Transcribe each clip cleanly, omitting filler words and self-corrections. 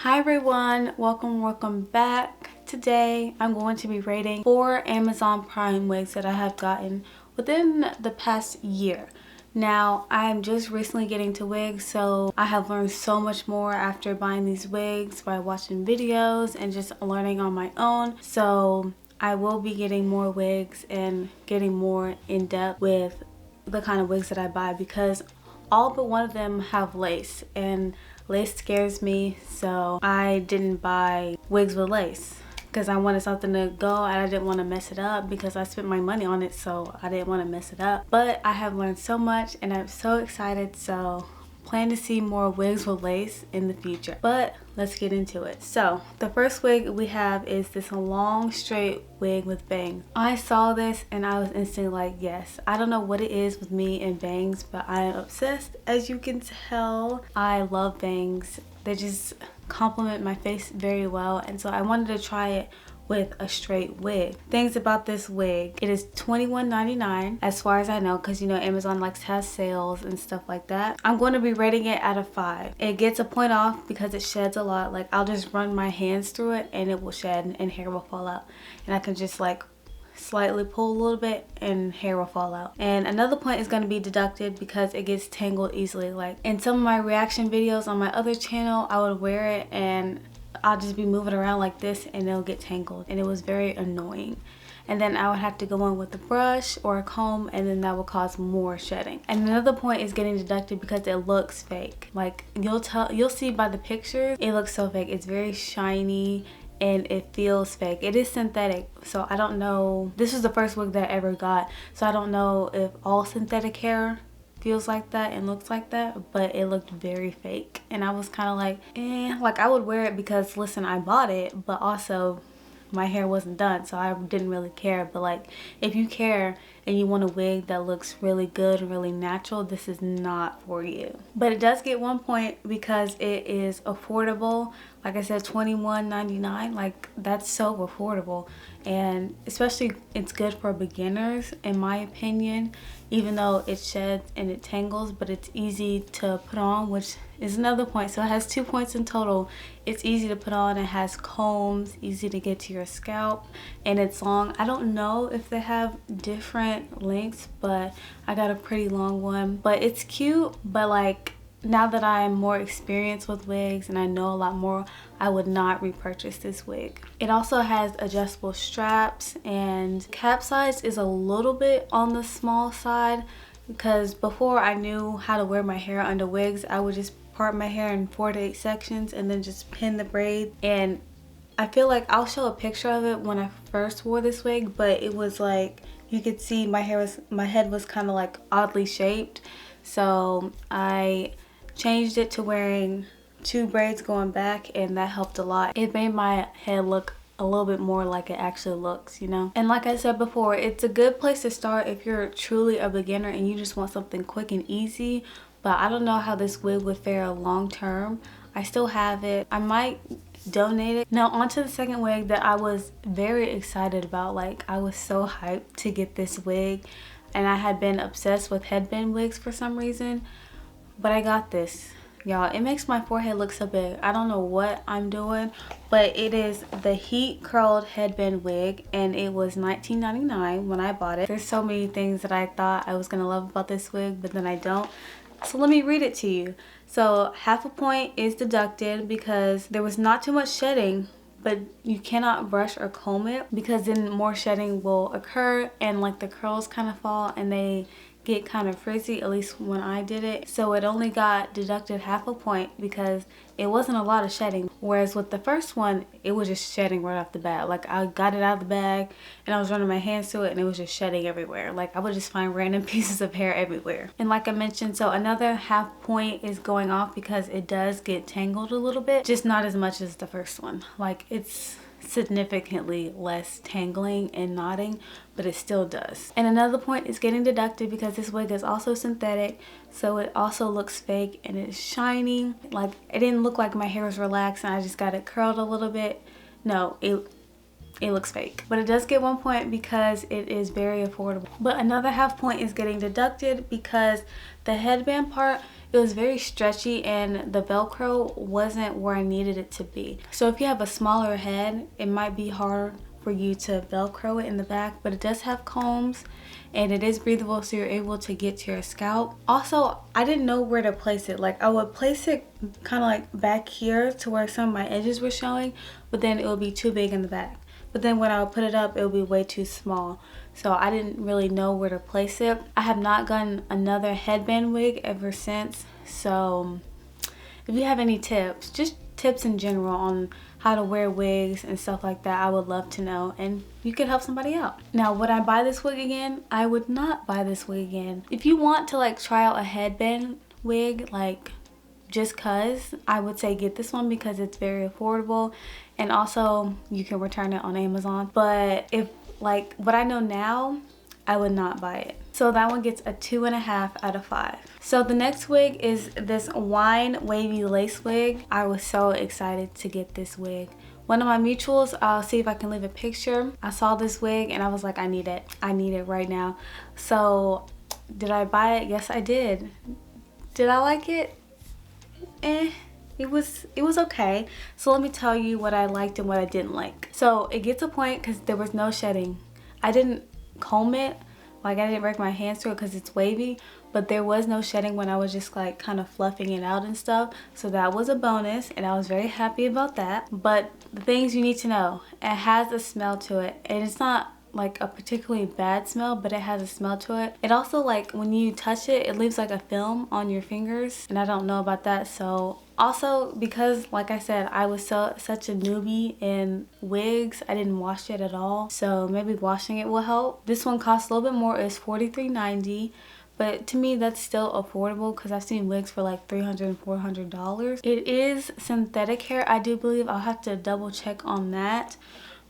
Hi everyone, welcome back. Today I'm going to be rating 4 Amazon Prime wigs that I have gotten within the past year. Now I'm just recently getting to wigs, so I have learned so much more after buying these wigs by watching videos and just learning on my own. So I will be getting more wigs and getting more in depth with the kind of wigs that I buy, because all but one of them have lace, and lace scares me, so I didn't buy wigs with lace because I wanted something to go and I didn't want to mess it up because I spent my money on it, so I didn't want to mess it up. But I have learned so much and I'm so excited, so plan to see more wigs with lace in the future. But let's get into it. So the first wig we have is this long straight wig with bangs. I saw this and I was instantly like, yes. I don't know what it is with me and bangs, but I am obsessed. As you can tell, I love bangs. They just complement my face very well, and so I wanted to try it with a straight wig. Things about this wig: it is $21.99 as far as I know, because you know Amazon likes to have sales and stuff like that. I'm going to be rating it out of 5. It gets a point off because it sheds a lot. Like, I'll just run my hands through it and it will shed and hair will fall out, and I can just like slightly pull a little bit and hair will fall out. And another point is going to be deducted because it gets tangled easily. Like in some of my reaction videos on my other channel, I would wear it and I'll just be moving around like this and it'll get tangled, and it was very annoying. And then I would have to go in with a brush or a comb, and then that will cause more shedding. And another point is getting deducted because it looks fake. Like you'll see by the pictures, it looks so fake. It's very shiny and it feels fake. It is synthetic, so I don't know. This was the first wig that I ever got, so I don't know if all synthetic hair feels like that and looks like that, but it looked very fake. And I was kind of like, like I would wear it because, listen, I bought it, but also my hair wasn't done, so I didn't really care. But like, if you care and you want a wig that looks really good and really natural, this is not for you. But it does get 1 point because it is affordable. Like I said, $21.99, like that's so affordable. And especially it's good for beginners, in my opinion, even though it sheds and it tangles, but it's easy to put on, which is another point. So it has 2 points in total. It's easy to put on, it has combs, easy to get to your scalp, and it's long. I don't know if they have different lengths, but I got a pretty long one. But it's cute, but like, now that I'm more experienced with wigs and I know a lot more, I would not repurchase this wig. It also has adjustable straps, and cap size is a little bit on the small side, because before I knew how to wear my hair under wigs, I would just part my hair in 4 to 8 sections and then just pin the braid. And I feel like I'll show a picture of it when I first wore this wig, but it was like, you could see my head was kind of like oddly shaped. So I changed it to wearing 2 braids going back, and that helped a lot. It made my head look a little bit more like it actually looks, you know. And like I said before, it's a good place to start if you're truly a beginner and you just want something quick and easy. But I don't know how this wig would fare long term. I still have it. I might donate it. Now on to the second wig that I was very excited about. Like, I was so hyped to get this wig, and I had been obsessed with headband wigs for some reason. But I got this, y'all. It makes my forehead look so big. I don't know what I'm doing, but it is the heat curled headband wig, and it was $19.99 when I bought it. There's so many things that I thought I was gonna love about this wig, but then I don't. So let me read it to you. So half a point is deducted because there was not too much shedding, but you cannot brush or comb it because then more shedding will occur and like the curls kind of fall and they get kind of frizzy, at least when I did it. So it only got deducted half a point because it wasn't a lot of shedding. Whereas with the first one, it was just shedding right off the bat. Like, I got it out of the bag and I was running my hands through it and it was just shedding everywhere. Like, I would just find random pieces of hair everywhere. And like I mentioned, so another half point is going off because it does get tangled a little bit, just not as much as the first one. Like, it's significantly less tangling and knotting, but it still does. And another point is getting deducted because this wig is also synthetic, so it also looks fake and it's shiny. Like, it didn't look like my hair was relaxed and I just got it curled a little bit. No, it looks fake. But it does get 1 point because it is very affordable. But another half point is getting deducted because the headband part, it was very stretchy and the Velcro wasn't where I needed it to be. So if you have a smaller head, it might be hard for you to Velcro it in the back, but it does have combs and it is breathable, so you're able to get to your scalp. Also, I didn't know where to place it. Like, I would place it kind of like back here to where some of my edges were showing, but then it would be too big in the back. But then when I would put it up, it would be way too small. So I didn't really know where to place it. I have not gotten another headband wig ever since. So if you have any tips, just tips in general on how to wear wigs and stuff like that, I would love to know, and you could help somebody out. Now, would I buy this wig again? I would not buy this wig again. If you want to like try out a headband wig, like just cause, I would say get this one because it's very affordable, and also you can return it on Amazon. But if like what I know now, I would not buy it. So that one gets a 2.5 out of 5. So the next wig is this wine wavy lace wig. I was so excited to get this wig. One of my mutuals, I'll see if I can leave a picture. I saw this wig and I was like, I need it. I need it right now. So did I buy it? Yes, I did. Did I like it? It was okay. So let me tell you what I liked and what I didn't like. So it gets a point because there was no shedding. I didn't comb it. Like, I didn't break my hands through it because it's wavy, but there was no shedding when I was just like kind of fluffing it out and stuff. So that was a bonus and I was very happy about that. But the things you need to know, it has a smell to it, and it's not like a particularly bad smell, but it has a smell to it. It also, like, when you touch it, it leaves like a film on your fingers, and I don't know about that. So also, because like I said, I was such a newbie in wigs, I didn't wash it at all, so maybe washing it will help. This one costs a little bit more. It's $43.90, but to me that's still affordable because I've seen wigs for like $300 and $400. It is synthetic hair, I do believe. I'll have to double check on that.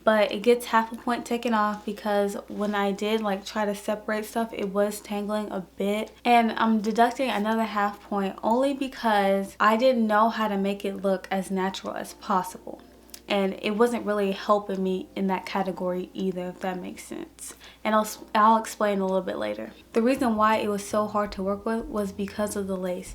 But it gets half a point taken off because when I did like try to separate stuff, it was tangling a bit. And I'm deducting another half point only because I didn't know how to make it look as natural as possible. And it wasn't really helping me in that category either, if that makes sense. And I'll explain a little bit later. The reason why it was so hard to work with was because of the lace.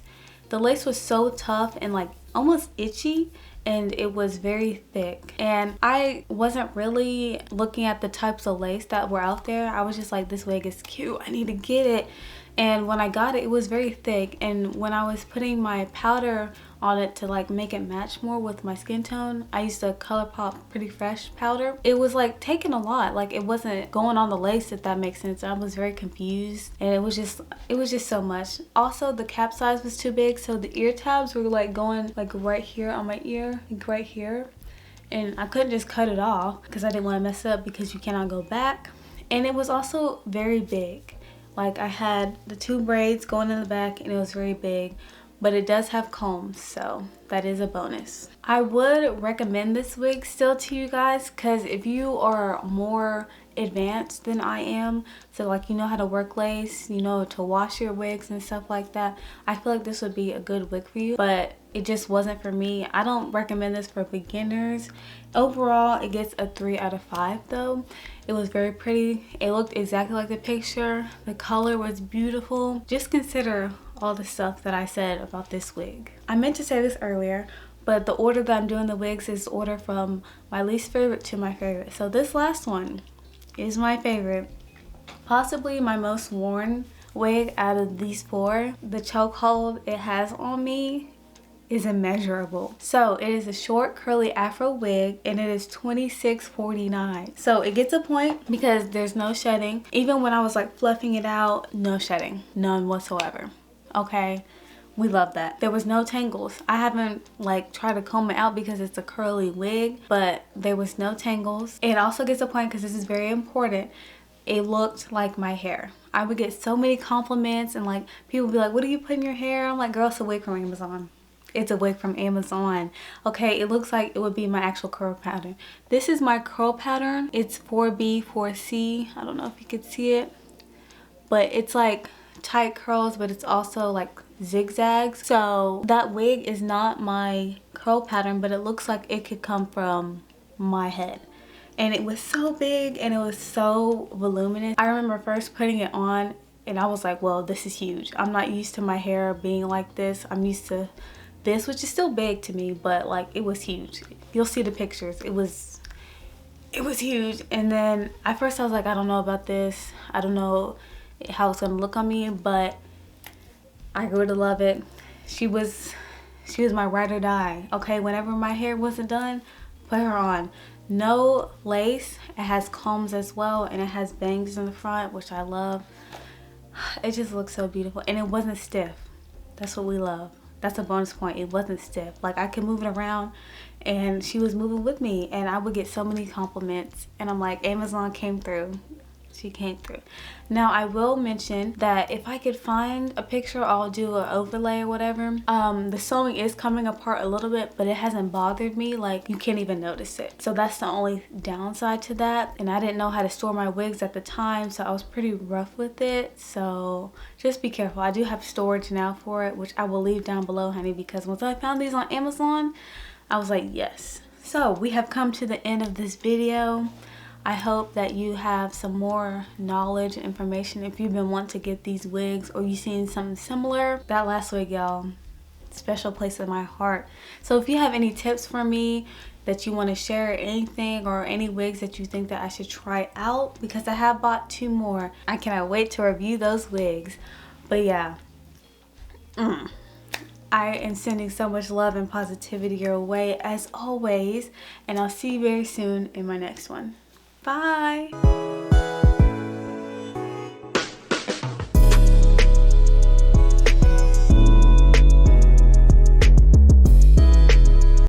The lace was so tough and like almost itchy, and it was very thick, and I wasn't really looking at the types of lace that were out there. I was just like, this wig is cute, I need to get it. And when I got it, it was very thick, and when I was putting my powder on it to like make it match more with my skin tone, I used the ColourPop Pretty Fresh powder. It was like taking a lot, like it wasn't going on the lace, if that makes sense. I was very confused, and it was just so much. Also, the cap size was too big, so the ear tabs were like going like right here on my ear, like right here, and I couldn't just cut it off because I didn't want to mess it up because you cannot go back. And it was also very big. Like, I had the 2 braids going in the back and it was very big, but it does have combs, so that is a bonus. I would recommend this wig still to you guys because if you are more advanced than I am, so like you know how to work lace, you know to wash your wigs and stuff like that, I feel like this would be a good wig for you, but it just wasn't for me. I don't recommend this for beginners. Overall, it gets a 3 out of 5 though. It was very pretty. It looked exactly like the picture. The color was beautiful. Just consider all the stuff that I said about this wig. I meant to say this earlier, but the order that I'm doing the wigs is order from my least favorite to my favorite. So this last one is my favorite, possibly my most worn wig out of these 4. The chokehold it has on me is immeasurable. So it is a short curly afro wig and it is $26.49. So it gets a point because there's no shedding. Even when I was like fluffing it out, no shedding, none whatsoever. Okay, we love that. There was no tangles. I haven't like tried to comb it out because it's a curly wig, but there was no tangles. It also gets a point because this is very important. It looked like my hair. I would get so many compliments and like people would be like, what do you put in your hair? I'm like, girl, it's a wig from Amazon. It's a wig from Amazon. Okay, it looks like it would be my actual curl pattern. This is my curl pattern. It's 4B, 4C. I don't know if you could see it, but it's like tight curls, but it's also like zigzags. So that wig is not my curl pattern, but it looks like it could come from my head. and it was so big and it was so voluminous. I remember first putting it on and I was like, well, this is huge. I'm not used to my hair being like this. I'm used to this, which is still big to me, but like it was huge. You'll see the pictures. It was huge. And then at first I was like, I don't know about this. I don't know how it's gonna look on me, but I grew to love it. She was my ride or die. Okay, whenever my hair wasn't done, put her on. No lace. It has combs as well, and it has bangs in the front, which I love. It just looks so beautiful, and it wasn't stiff. That's what we love. That's a bonus point. It wasn't stiff. Like, I could move it around and she was moving with me, and I would get so many compliments, and I'm like, Amazon came through. She came through. Now I will mention that if I could find a picture, I'll do an overlay or whatever. The sewing is coming apart a little bit, but it hasn't bothered me. Like, you can't even notice it. So that's the only downside to that. And I didn't know how to store my wigs at the time, so I was pretty rough with it. So just be careful. I do have storage now for it, which I will leave down below, honey, because once I found these on Amazon, I was like, yes. So we have come to the end of this video. I hope that you have some more knowledge and information if you've been wanting to get these wigs or you've seen something similar. That last wig, y'all, special place in my heart. So if you have any tips for me that you want to share, anything, or any wigs that you think that I should try out, because I have bought 2 more. I cannot wait to review those wigs. But yeah, I am sending so much love and positivity your way as always, and I'll see you very soon in my next one. Bye.